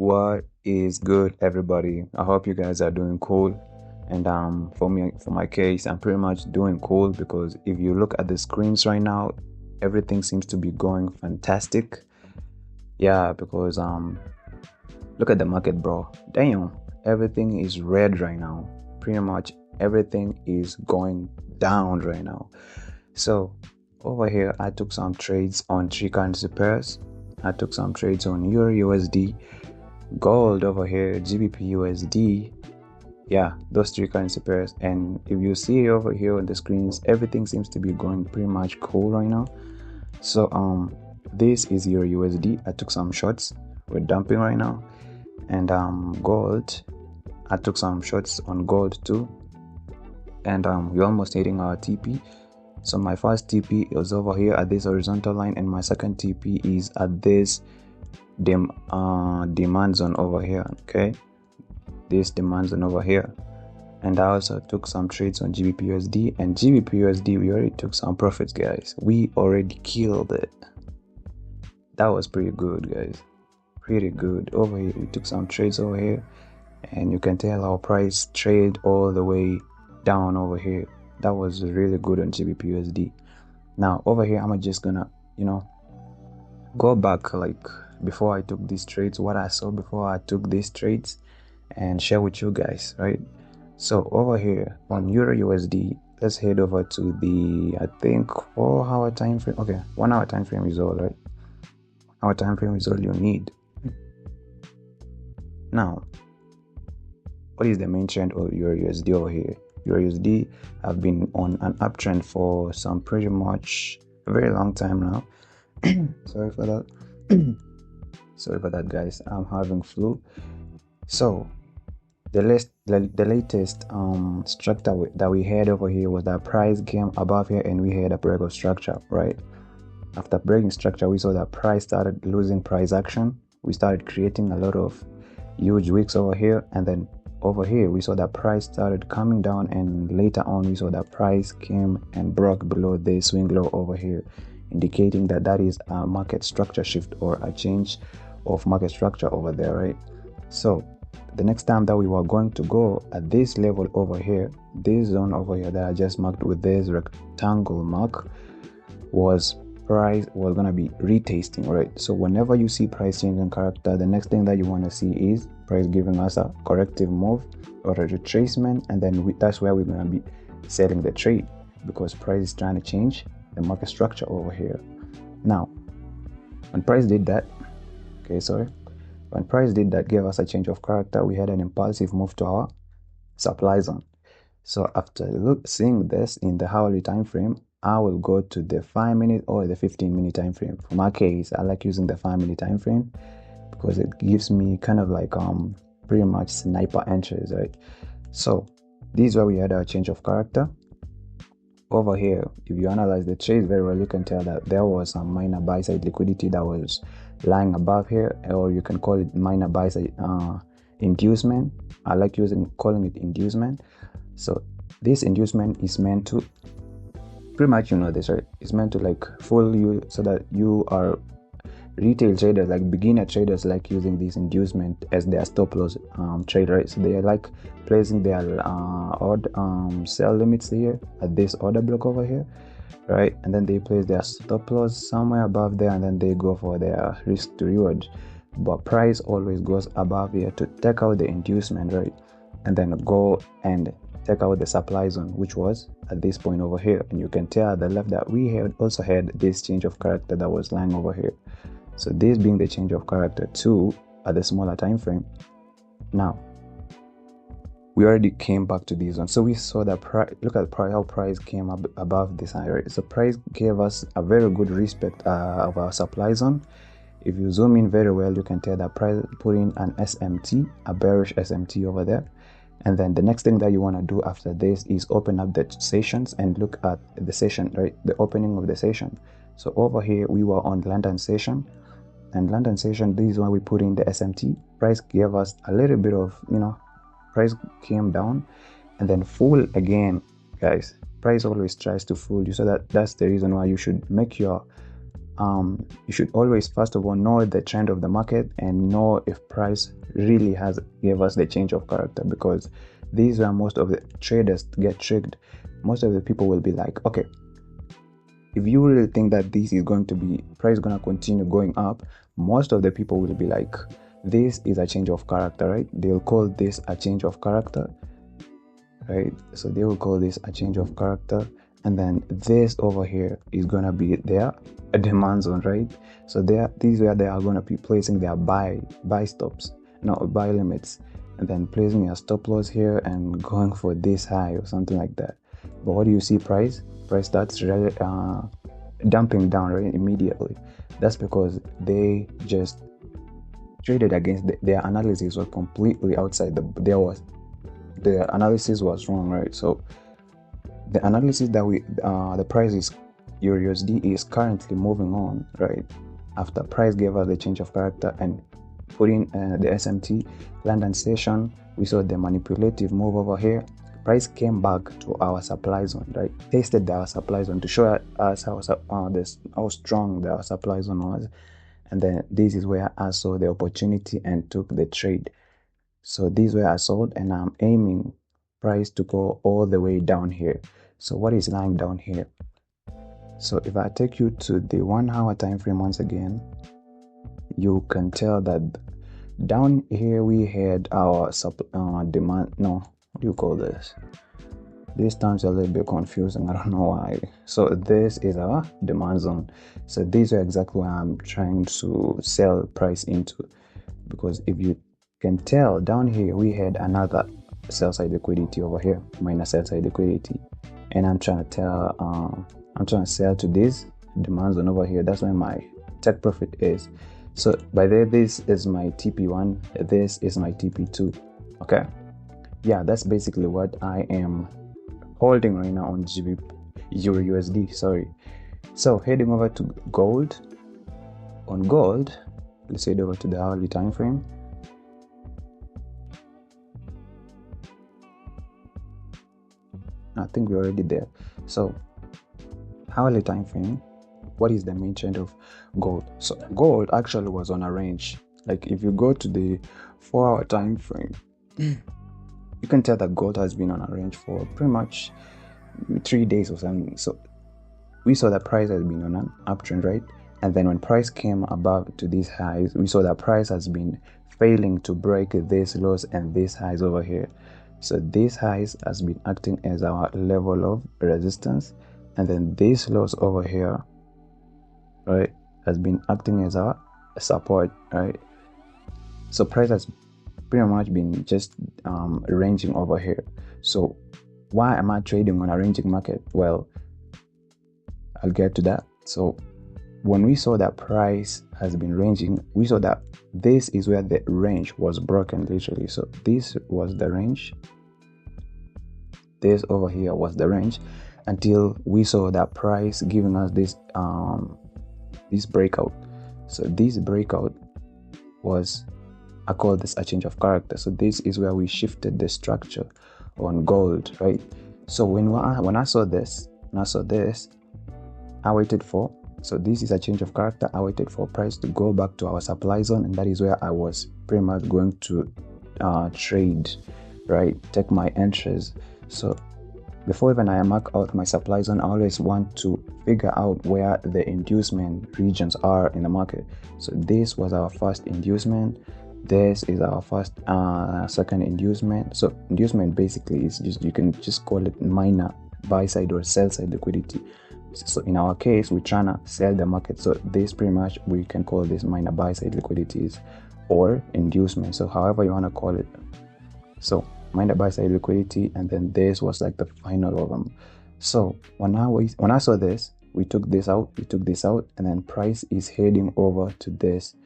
What is good, everybody? I hope you guys are doing cool. And for my case, I'm pretty much doing cool because if you look at the screens right now, everything seems to be going fantastic. Yeah, because look at the market, bro. Damn, everything is red right now. Pretty much everything is going down right now. So over here, I took some trades on three currency pairs. I took some trades on EUR USD, gold over here, GBP USD. Yeah, those three currency pairs. And if you see over here on the screens, everything seems to be going pretty much cool right now. So this is EUR USD. I took some shots. We're dumping right now. And gold, I took some shots on gold too. And we're almost hitting our TP. So my first TP is over here at this horizontal line, and my second TP is at this demand zone over here. Okay, this demand zone over here. And I also took some trades on GBP USD, and GBP USD we already took some profits, guys. We already killed it. That was pretty good, guys. Pretty good. Over here we took some trades over here, and you can tell our price trade all the way down over here. That was really good on GBP USD. Now over here I'm just gonna go back like before I took these trades, what I saw before I took these trades, and share with you guys, right? So over here on Euro USD, let's head over to the I think 4 hour time frame. Okay, 1 hour time frame is all, right? Our time frame is all you need. Now what is the main trend of Euro USD over here? Euro USD have been on an uptrend for some pretty much a very long time now. Sorry for that. Sorry for that, guys. I'm having flu. So the latest structure that we had over here was that price came above here and we had a break of structure, right? After breaking structure, we saw that price started losing price action. We started creating a lot of huge wicks over here, and then over here we saw that price started coming down, and later on we saw that price came and broke below the swing low over here, indicating that that is a market structure shift or a change of market structure over there, right? So the next time that we were going to go at this level over here, this zone over here that I just marked with this rectangle mark, was price was gonna be retesting, right? So whenever you see price changing character, the next thing that you want to see is price giving us a corrective move or a retracement, and then that's where we're gonna be selling the trade, because price is trying to change the market structure over here. Now when price did that, when price did that, gave us a change of character, we had an impulsive move to our supply zone. So after seeing this in the hourly time frame, I will go to the 5-minute or the 15-minute time frame. For my case, I like using the 5-minute time frame because it gives me kind of like pretty much sniper entries, right? So this is where we had our change of character. Over here, if you analyze the trade very well, you can tell that there was some minor buy side liquidity that was lying above here, or you can call it minor buy side inducement. I like calling it inducement. So this inducement is meant to, pretty much you know this, right? It's meant to like fool you so that you are retail traders, like beginner traders, like using this inducement as their stop loss trade, right? So they are like placing their odd sell limits here at this order block over here, right? And then they place their stop loss somewhere above there, and then they go for their risk to reward. But price always goes above here to take out the inducement, right? And then go and take out the supply zone, which was at this point over here. And you can tell at the left that we had also had this change of character that was lying over here. So this being the change of character too at the smaller time frame. Now we already came back to this one, so we saw that look at how price came up above this area. So price gave us a very good respect of our supply zone. If you zoom in very well, you can tell that price put in an SMT, a bearish SMT over there. And then the next thing that you want to do after this is open up the sessions and look at the session, right? The opening of the session. So over here we were on London session, and London session, this is when we put in the SMT. Price gave us a little bit of, price came down and then fool again, guys. Price always tries to fool you, so that's the reason why you should make your you should always first of all know the trend of the market and know if price really has gave us the change of character, because these are most of the traders get tricked. Most of the people will be like, okay, if you really think that this is going to be price going to continue going up, most of the people will be like, this is a change of character, right? They'll call this a change of character, right? So they will call this a change of character, and then this over here is gonna be their demand zone, right? So this is where they are gonna be placing their buy stops, no, buy limits, and then placing a stop loss here and going for this high or something like that. But what do you see? Price starts dumping down right immediately. That's because they just traded against their analysis was completely outside the analysis was wrong, right? So the analysis that the price is EUR/USD is currently moving on, right? After price gave us the change of character and put in the SMT London session, we saw the manipulative move over here. Price came back to our supply zone, right? Tested our supply zone to show us how strong our supply zone was, and then this is where I saw the opportunity and took the trade. So this is where I sold, and I'm aiming price to go all the way down here. So what is lying down here? So if I take you to the 1 hour time frame once again, you can tell that down here we had our demand. No, what do you call this? This sounds a little bit confusing. I don't know why. So this is our demand zone. So these are exactly where I'm trying to sell price into, because if you can tell down here we had another sell side liquidity over here, minus sell side liquidity, and I'm trying to sell to this demand zone over here. That's where my take profit is. So by there, this is my TP1, this is my TP2. Okay, yeah, that's basically what I am holding right now on GBP EUR/USD. Sorry. So heading over to gold. On gold, let's head over to the hourly time frame. I think we're already there. So hourly time frame, what is the main trend of gold? So gold actually was on a range. Like if you go to the 4 hour time frame, you can tell that gold has been on a range for pretty much 3 days or something. So we saw that price has been on an uptrend, right? And then when price came above to these highs, we saw that price has been failing to break these lows and these highs over here. So these highs has been acting as our level of resistance, and then these lows over here, right, has been acting as our support, right? So price has pretty much been just ranging over here. So why am I trading on a ranging market? Well, I'll get to that. So when we saw that price has been ranging, we saw that this is where the range was broken, literally. So this was the range, this over here was the range, until we saw that price giving us this breakout. So this breakout was, I call this a change of character. So this is where we shifted the structure on gold, right? So when I saw this, I waited for, so this is a change of character. I waited for price to go back to our supply zone, and that is where I was pretty much going to trade, right? Take my entries. So before even I mark out my supply zone, I always want to figure out where the inducement regions are in the market. So this was our first inducement. This is our first second inducement. So inducement basically is just, you can just call it minor buy side or sell side liquidity. So in our case, we're trying to sell the market. So this pretty much, we can call this minor buy side liquidities or inducement. So however you want to call it. So minor buy side liquidity, and then this was like the final of them. So when I saw this, we took this out, and then price is heading over to this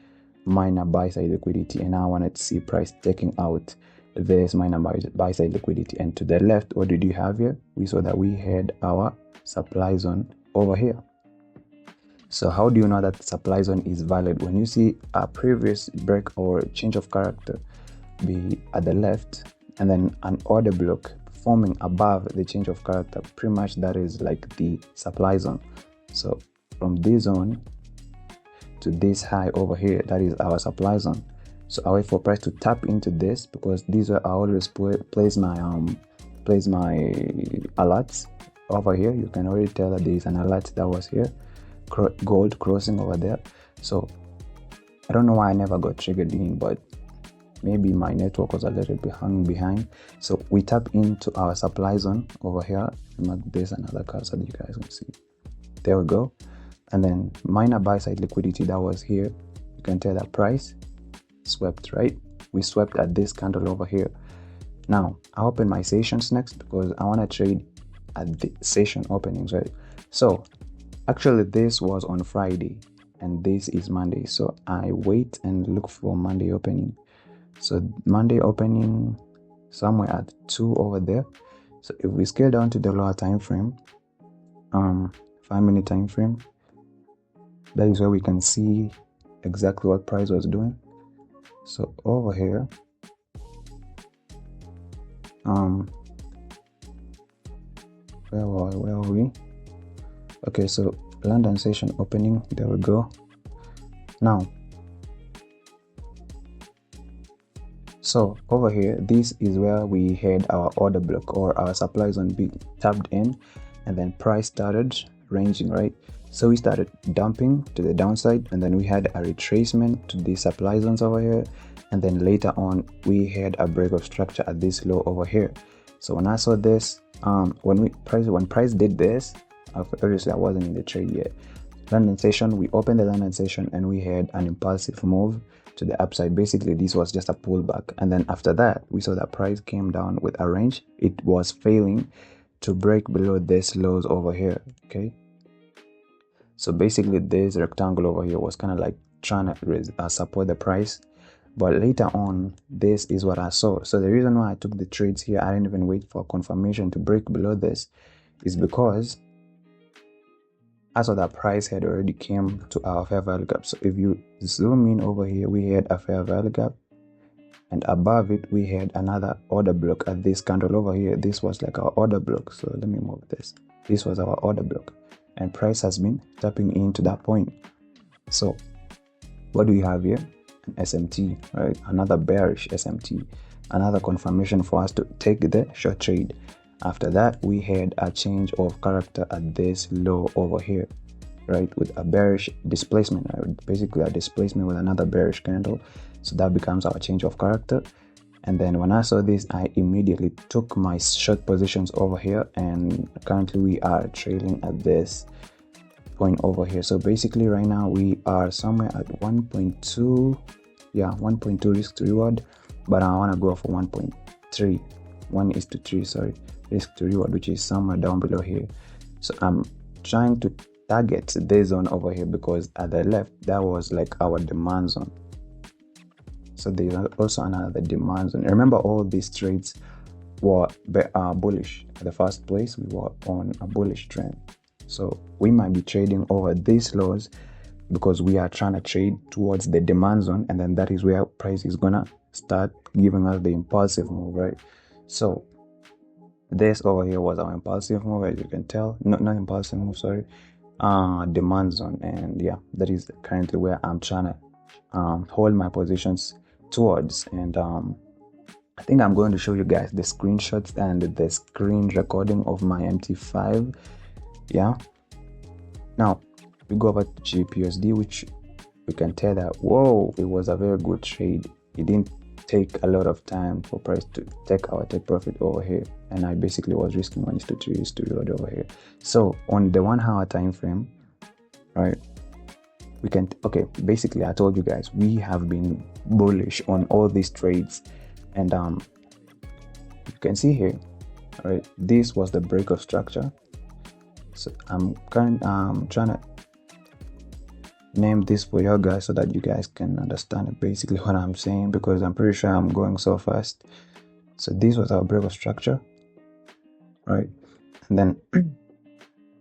minor buy side liquidity, and I wanted to see price taking out this minor buy side liquidity. And to the left, what did you have here? We saw that we had our supply zone over here. So how do you know that the supply zone is valid? When you see a previous break or change of character be at the left, and then an order block forming above the change of character, pretty much that is like the supply zone. So from this zone, to this high over here. That is our supply zone. So I wait for price to tap into this, because these are I always place my alerts over here. You can already tell that there is an alert that was here, gold crossing over there. So I don't know why I never got triggered in, but maybe my network was a little bit hung behind. So we tap into our supply zone over here. Mark this another card so that you guys can see. There we go. And then minor buy side liquidity that was here. You can tell that price swept, right? We swept at this candle over here. Now I open my sessions next, because I want to trade at the session openings, right? So actually this was on Friday and this is Monday, so I wait and look for Monday opening. So Monday opening somewhere at 2 over there. So if we scale down to the lower time frame, 5-minute time frame, that is where we can see exactly what price was doing. So over here, where are we? Okay, so London session opening, there we go. Now, so over here, this is where we had our order block or our supply zone being tapped in, and then price started ranging, right? So we started dumping to the downside, and then we had a retracement to the supply zones over here, and then later on we had a break of structure at this low over here. So when I saw this, when price did this, obviously I wasn't in the trade yet. London session, we opened the London session and we had an impulsive move to the upside. Basically this was just a pullback, and then after that we saw that price came down with a range. It was failing to break below this lows over here. Okay, so basically this rectangle over here was kind of like trying to support the price, but later on this is what I saw. So the reason why I took the trades here, I didn't even wait for confirmation to break below this, is because I saw that price had already came to our fair value gap. So if you zoom in over here, we had a fair value gap, and above it we had another order block at this candle over here. This was like our order block. So let me move this. This was our order block, and price has been tapping into that point. So what do we have here? An SMT, right? Another bearish SMT, another confirmation for us to take the short trade. After that we had a change of character at this low over here, right, with a bearish displacement, right? Basically a displacement with another bearish candle. So that becomes our change of character. And then when I saw this, I immediately took my short positions over here, and currently we are trailing at this point over here. So basically right now we are somewhere at 1.2, yeah, 1.2 risk to reward, but I want to go for 1.3, 1:3, sorry, risk to reward, which is somewhere down below here. So I'm trying to target this zone over here, because at the left that was like our demand zone. So there's also another demand zone. Remember, all these trades were bullish. At the first place we were on a bullish trend, so we might be trading over these lows because we are trying to trade towards the demand zone, and then that is where price is gonna start giving us the impulsive move, right? So this over here was our impulsive move, as you can tell. Not impulsive move, sorry, demand zone. And yeah, that is currently where I'm trying to hold my positions towards. And I think I'm going to show you guys the screenshots and the screen recording of my MT5. Yeah, now we go over to GBP, which we can tell that, whoa, it was a very good trade. It didn't take a lot of time for price to take our take profit over here, and I basically was risking 1:3 to reward over here. So on the 1 hour time frame, right, we can, okay, basically I told you guys we have been bullish on all these trades, and you can see here, right, this was the break of structure. So I'm trying to name this for you guys so that you guys can understand basically what I'm saying, because I'm pretty sure I'm going so fast. So this was our break of structure, right, and then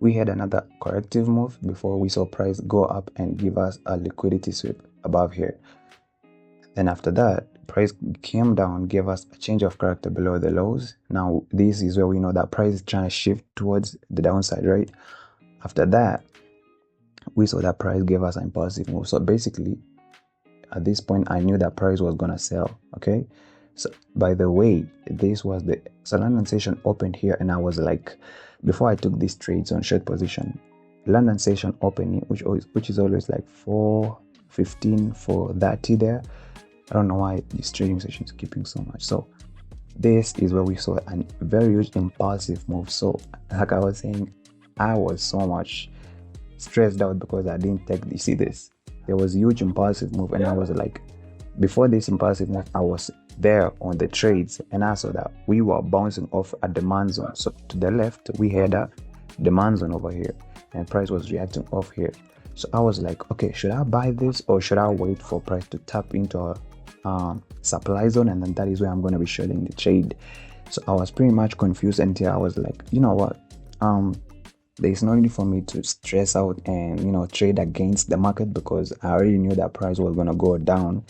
we had another corrective move before we saw price go up and give us a liquidity sweep above here. Then after that, price came down, gave us a change of character below the lows. Now this is where we know that price is trying to shift towards the downside, right? After that, we saw that price gave us an impulsive move. So basically, at this point, I knew that price was gonna sell. Okay, so by the way, this was the London session opened here, and I was like, before I took these trades on short position, London session opening, which is always like 4:15, 4:30 there. I don't know why this trading session is keeping so much. So this is where we saw a very huge impulsive move. So like I was saying, I was so much stressed out because I didn't take this. See this? There was a huge impulsive move, and I was like, before this impulsive move, I was there on the trades, and I saw that we were bouncing off a demand zone. So to the left, we had a demand zone over here, and price was reacting off here. So I was like, okay, should I buy this or should I wait for price to tap into a supply zone, and then that is where I'm going to be shorting the trade? So I was pretty much confused until I was like, you know what, there's no need for me to stress out and trade against the market, because I already knew that price was going to go down,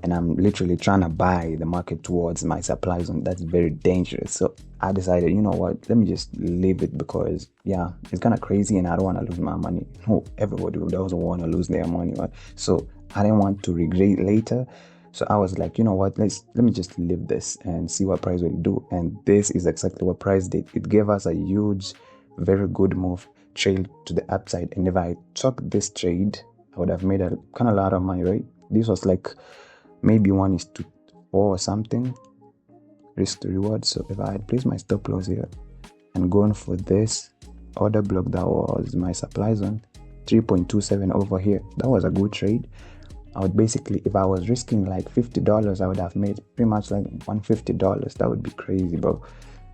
and I'm literally trying to buy the market towards my supply zone. That's very dangerous. So I decided, you know what, let me just leave it, because yeah, it's kind of crazy and I don't want to lose my money. No, everybody doesn't want to lose their money, right? So I didn't want to regret later. So I was like, you know what, let me just leave this and see what price will do. And this is exactly what price did. It gave us a huge, very good move, trade to the upside. And if I took this trade, I would have made a kind of lot of money, right? This was like maybe 1:4 or something, risk to reward. So if I had placed my stop loss here and gone for this order block that was my supply zone, 3.27 over here, that was a good trade. I would basically, if I was risking like $50, I would have made pretty much like $150. That would be crazy, bro.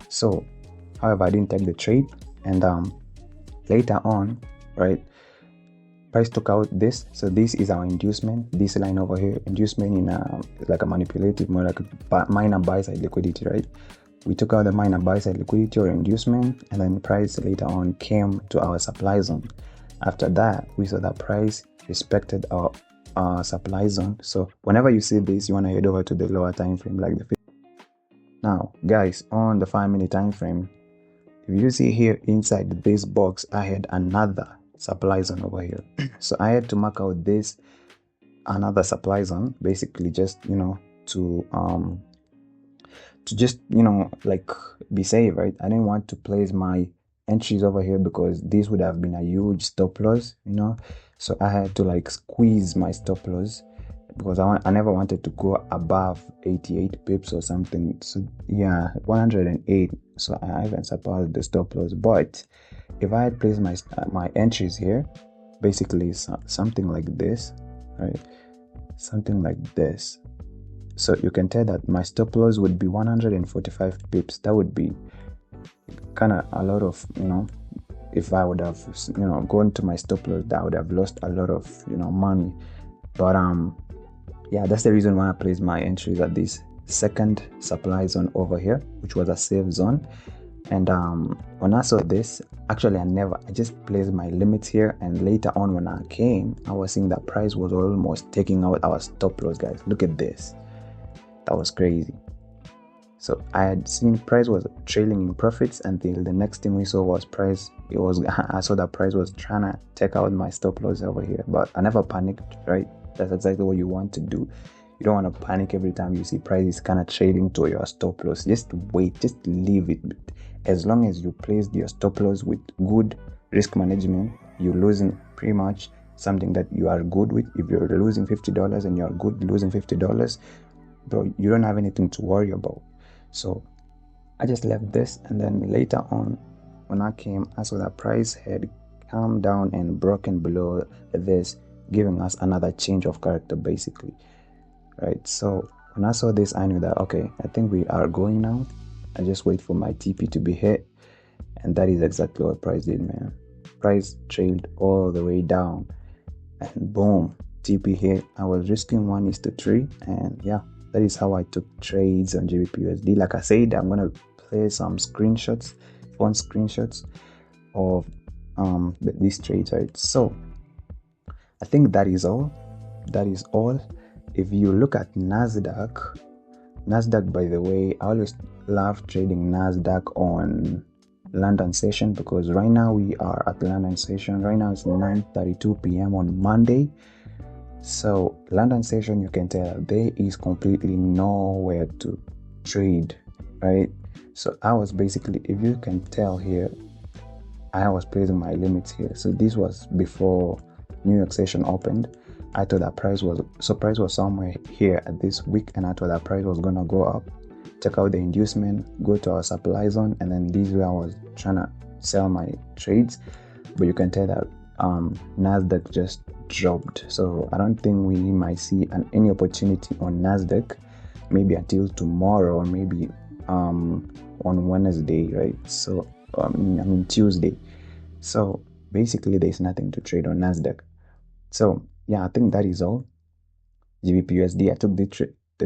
So however, I didn't take the trade, and later on, right, price took out this. So this is our inducement, this line over here, inducement in like a manipulative, more like a minor buy side liquidity, right? We took out the minor buy side liquidity or inducement, and then price later on came to our supply zone. After that, we saw that price respected our supply zone. So whenever you see this, you want to head over to the lower time frame, like the now guys, on the 5-minute time frame, if you see here inside this box, I had another supply zone over here. So I had to mark out this another supply zone, basically just to just like be safe, right? I didn't want to place my entries over here because this would have been a huge stop loss, so I had to like squeeze my stop loss, because I never wanted to go above 88 pips or something. So yeah, 108, so I haven't surpassed the stop loss. But if I had placed my entries here, basically something like this, right, something like this, so you can tell that my stop loss would be 145 pips. That would be kind of a lot of, if I would have gone to my stop loss, that would have lost a lot of money. But yeah, that's the reason why I placed my entries at this second supply zone over here, which was a safe zone. And when I saw this, actually I just placed my limits here, and later on when I came, I was seeing that price was almost taking out our stop loss, guys. Look at this. That was crazy. So I had seen price was trailing in profits until the next thing we saw was price. I saw that price was trying to take out my stop loss over here, but I never panicked, right? That's exactly what you want to do. You don't want to panic every time you see price is kind of trading to your stop loss. Just wait, just leave it. As long as you placed your stop loss with good risk management, you're losing pretty much something that you are good with. If you're losing $50 and you're good losing $50, bro, you don't have anything to worry about. So I just left this, and then later on when I came, I saw that price had come down and broken below this, giving us another change of character basically, right? So when I saw this, I knew that okay, I think we are going now. I just wait for my TP to be hit, and that is exactly what price did, man. Price trailed all the way down, and boom, TP hit. I was risking 1:3, and yeah, that is how I took trades on GBP USD. Like I said, I'm gonna play some screenshots, phone screenshots of these trades, right? So I think that is all. If you look at Nasdaq, by the way, I always love trading Nasdaq on London session, because right now we are at London session. Right now it's 9:32 p.m. on Monday. So London session, you can tell there is completely nowhere to trade, right? So I was basically, if you can tell here, I was placing my limits here. So this was before New York session opened. I thought that price was somewhere here at this week, and I thought that price was gonna go up. Check out the inducement, go to our supply zone, and then this is where I was trying to sell my trades. But you can tell that Nasdaq just dropped, so I don't think we might see any opportunity on Nasdaq maybe until tomorrow, or maybe on Wednesday, right? So I mean Tuesday. So basically there's nothing to trade on Nasdaq. So yeah, I think that is all. GBP USD, I took the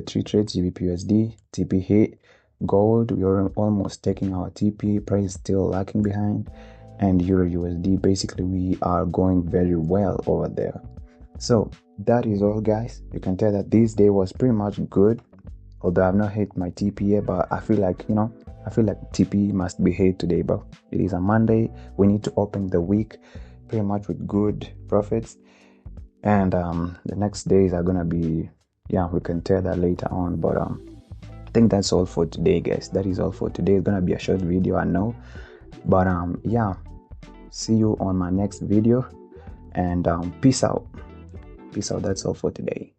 three trades. GBP USD, TP hit. Gold, we are almost taking our TP, price still lacking behind. And Euro USD, basically we are going very well over there. So that is all, guys. You can tell that this day was pretty much good, although I've not hit my TP yet, but I feel like TP must be hit today, bro. It is a Monday. We need to open the week pretty much with good profits, and the next days are gonna be, yeah, we can tell that later on. But I think that's all for today, guys. That is all for today. It's gonna be a short video, I know, but yeah, see you on my next video, and peace out. That's all for today.